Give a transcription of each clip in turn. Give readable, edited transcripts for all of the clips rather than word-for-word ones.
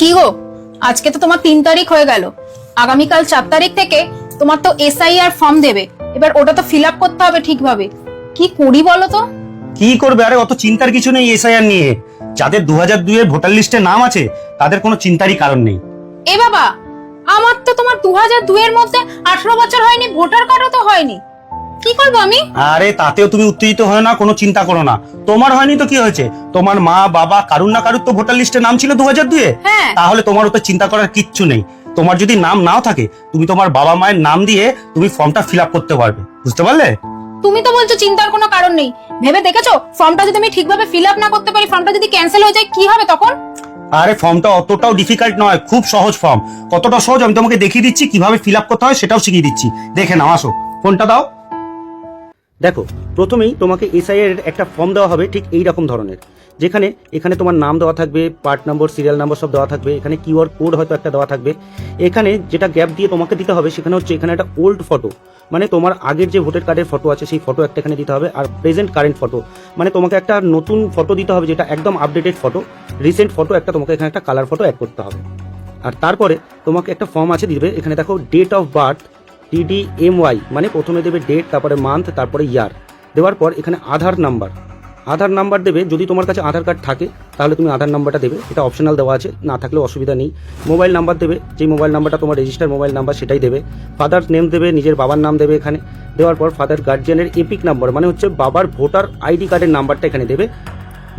কি গো, আজকে তো তোমার 3 তারিখ হয়ে গেল। আগামীকাল 4 তারিখ থেকে তোমার তো এসআইআর ফর্ম দেবে। এবার ওটা তো ফিল আপ করতে হবে ঠিকভাবে। কি করি বলো তো? কি করবে? আরে অত চিন্তার কিছু নেই এসআইআর নিয়ে। যাদের 2002 এর ভোটার লিস্টে নাম আছে তাদের কোনো চিন্তারই কারণ নেই। এ বাবা, আমার তো তোমার 2002 এর মধ্যে 18 বছর হয়নি, ভোটার কার্ডও তো হয়নি। কি করবো আমি? আরে তাতেও তুমি উত্তেজিত হয় না, কোনো চিন্তা করো না। তোমার হয়নি তো কি হয়েছে? তোমার মা বাবা কারুর না কারুর তো ভোটার লিস্টে নাম ছিল 2002 এ। হ্যাঁ। তাহলে তোমার ওতে চিন্তা করার কিচ্ছু নেই। তোমার যদি নাম নাও থাকে, তুমি তোমার বাবা মায়ের নাম দিয়ে তুমি ফর্মটা ফিল আপ করতে পারবে। বুঝতে পারলে? তুমি তো বলছো চিন্তার কোনো কারণ নেই। ভেবে দেখেছো ফর্মটা যদি আমি ঠিকভাবে ফিল আপ না করতে পারি, ফর্মটা যদি ক্যান্সেল হয়ে যায়, কি হবে তখন? আরে ফর্মটা অতটাও ডিফিকাল্ট নয়, খুব সহজ ফর্ম। কতটা সহজ আমি তোমাকে দেখিয়ে দিচ্ছি, কিভাবে ফিল আপ করতে হয় সেটাও শিখিয়ে দিচ্ছি। দেখে নাও, আসো ফোনটা দাও। দেখো, প্রথমেই তোমাকে এসআইআর এর একটা ফর্ম দেওয়া হবে ঠিক এই রকম ধরনের, যেখানে এখানে তোমার নাম দেওয়া থাকবে, পার্ট নম্বর, সিরিয়াল নাম্বার সব দেওয়া থাকবে। এখানে কিউআর কোড হয়তো একটা দেওয়া থাকবে। এখানে যেটা গ্যাপ দিয়ে তোমাকে দিতে হবে সেখানে হচ্ছে এখানে একটা ওল্ড ফটো, মানে তোমার আগের যে ভোটার কার্ডের ফটো আছে সেই ফটো একটা এখানে দিতে হবে। আর প্রেজেন্ট কারেন্ট ফটো, মানে তোমাকে একটা নতুন ফটো দিতে হবে যেটা একদম আপডেটেড ফটো, রিসেন্ট ফটো একটা তোমাকে এখানে একটা কালার ফটো অ্যাড করতে হবে। আর তারপরে তোমাকে একটা ফর্ম আছে দিবে, এখানে দেখো ডেট অফ বার্থ TDMY, মানে প্রথমে দেবে ডেট, তারপরে মান্থ, তারপরে ইয়ার। দেওয়ার পর এখানে আধার নাম্বার দেবে। যদি তোমার কাছে আধার কার্ড থাকে তাহলে তুমি আধার নাম্বারটা দেবে, এটা অপশনাল দেওয়া আছে, না থাকলেও অসুবিধা নেই। মোবাইল নাম্বার দেবে, যেই মোবাইল নাম্বারটা তোমার রেজিস্টার মোবাইল নাম্বার সেটাই দেবে। ফাদার নেম দেবে, নিজের বাবার নাম দেবে এখানে। দেওয়ার পর ফাদার গার্জিয়ানের এপিক নাম্বার, মানে হচ্ছে বাবার ভোটার আইডি কার্ডের নাম্বারটা এখানে দেবে।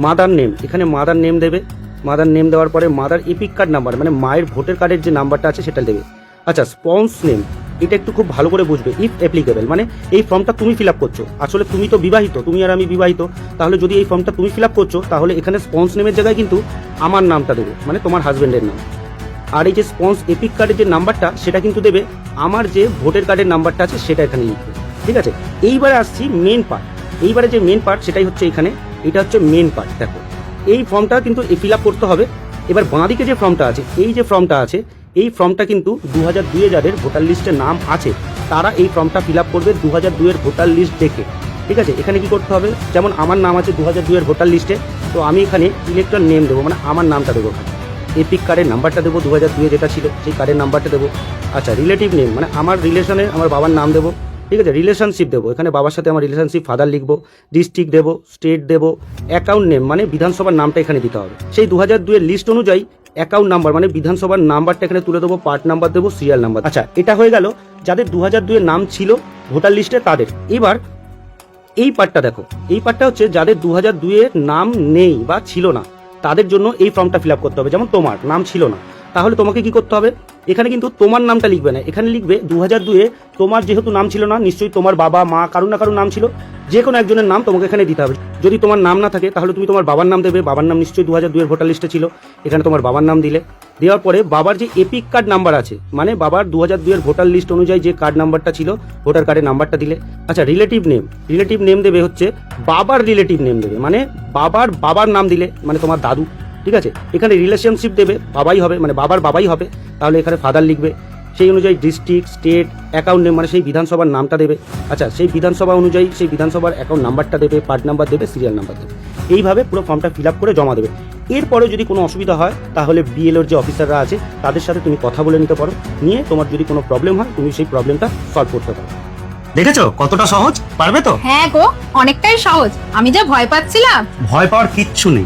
মাদার নেম, এখানে মাদার নেম দেবে। মাদার নেম দেওয়ার পরে মাদার এপিক কার্ড নাম্বার, মানে মায়ের ভোটার কার্ডের যে নাম্বারটা আছে সেটা দেবে। আচ্ছা, স্পন্স নেম, এটা একটু খুব ভালো করে বুঝবে, ইফ অ্যাপ্লিকেবল, মানে এই ফর্মটা তুমি ফিল আপ করছো। আসলে তুমি তো বিবাহিত, তুমি আর আমি বিবাহিত, তাহলে যদি এই ফর্মটা তুমি ফিল আপ করছো তাহলে এখানে স্পন্স নেমের জায়গায় কিন্তু আমার নামটা দেবে, মানে তোমার হাজবেন্ডের নাম। আর এই যে স্পন্স এপিক কার্ডের যে নাম্বারটা সেটা কিন্তু দেবে আমার যে ভোটার কার্ডের নাম্বারটা আছে সেটা এখানে লিখবে। ঠিক আছে, এইবারে আসছি মেন পার্ট। এইবারে যে মেন পার্ট সেটাই হচ্ছে এখানে, এটা হচ্ছে মেন পার্ট। দেখো, এই ফর্মটা কিন্তু ফিল আপ করতে হবে। এবার বাঁদিকে যে ফর্মটা আছে, এই যে ফর্মটা আছে, এই ফর্মটা কিন্তু 2002 এ যাদের ভোটার লিস্টে নাম আছে তারা এই ফর্মটা ফিল আপ করবে 2002 এর ভোটার লিস্ট দেখে। ঠিক আছে, এখানে কি করতে হবে, যেমন আমার নাম আছে 2002 এর ভোটার লিস্টে, তো আমি এখানে ইলেক্টর নেম দেবো, মানে আমার নামটা দেবো। এপিক কার্ডের নাম্বারটা দেবো 2002 এ যেটা ছিল সেই কার্ডের নাম্বারটা দেবো। আচ্ছা, রিলেটিভ নেম, মানে আমার রিলেশনের আমার বাবার নাম দেবো। ঠিক আছে, রিলেশনশিপ দেবো, এখানে বাবার সাথে আমার রিলেশনশিপ ফাদার লিখবো। ডিস্ট্রিক্ট দেবো, স্টেট দেবো। অ্যাকাউন্ট নেম, মানে বিধানসভার নামটা এখানে দিতে হবে সেই 2002 এর লিস্ট অনুযায়ী। অ্যাকাউন্ট নাম্বার, মানে বিধানসভার নাম্বারটা এখানে তুলে দেবো, পার্ট নাম্বার দেবো, সিরিয়াল নাম্বার। আচ্ছা, এটা হয়ে গেল যাদের 2002 এর নাম ছিল ভোটার লিস্টে তাদের। এবার এই পার্টটা দেখো, এই পার্টটা হচ্ছে যাদের 2002 এর নাম নেই বা ছিল না তাদের জন্য এই ফর্মটা ফিল আপ করতে হবে। যেমন তোমার নাম ছিল না, তাহলে তোমাকে কি করতে হবে, এখানে কিন্তু তোমার নামটা লিখবে না, এখানে লিখবে 2002 এ তোমার যেহেতু নাম ছিল না, নিশ্চয়ই তোমার বাবা মা কারুর না কারুর নাম ছিল, যে কোনো একজনের নাম তোমাকে এখানে দিতে হবে। যদি তোমার নাম না থাকে তাহলে তুমি তোমার বাবার নাম দেবে, বাবার নাম নিশ্চয়ই 2002 এর ভোটার লিস্টে ছিল, এখানে তোমার বাবার নাম দিলে। দেওয়ার পরে বাবার যে এপিক কার্ড নাম্বার আছে, মানে বাবার 2002 এর ভোটার লিস্ট অনুযায়ী যে কার্ড নাম্বারটা ছিল ভোটার কার্ডের নাম্বারটা দিলে। আচ্ছা, রিলেটিভ নেম দেবে হচ্ছে বাবার রিলেটিভ নেম দেবে, মানে বাবার নাম দিলে, মানে তোমার দাদু। ঠিক আছে, এখানে রিলেশনশিপ দেবে, বাবাই হবে, মানে বাবার বাবাই হবে, তাহলে এখানে ফাদার লিখবে। সেই অনুযায়ী ডিস্ট্রিক্ট, স্টেট, অ্যাকাউন্ট নেম, মানে সেই বিধানসভার নামটা দেবে। আচ্ছা, সেই বিধানসভা অনুযায়ী সেই বিধানসভার অ্যাকাউন্ট নাম্বারটা দেবে, পার্ট নাম্বার দেবে, সিরিয়াল নাম্বার দেবে। এইভাবে পুরো ফর্মটা ফিল আপ করে জমা দেবে। এরপরে যদি কোনো অসুবিধা হয় তাহলে বিএলওর যে অফিসাররা আছে তাদের সাথে তুমি কথা বলে নিতে পারো, নিয়ে তোমার যদি কোনো প্রবলেম হয় তুমি সেই প্রবলেমটা সলভ করতে পারো। দেখেছো কতটা সহজ? পারবে তো? হ্যাঁ গো, অনেকটাই সহজ। আমি যা ভয় পাচ্ছিলাম। ভয় পাওয়ার কিচ্ছু নেই।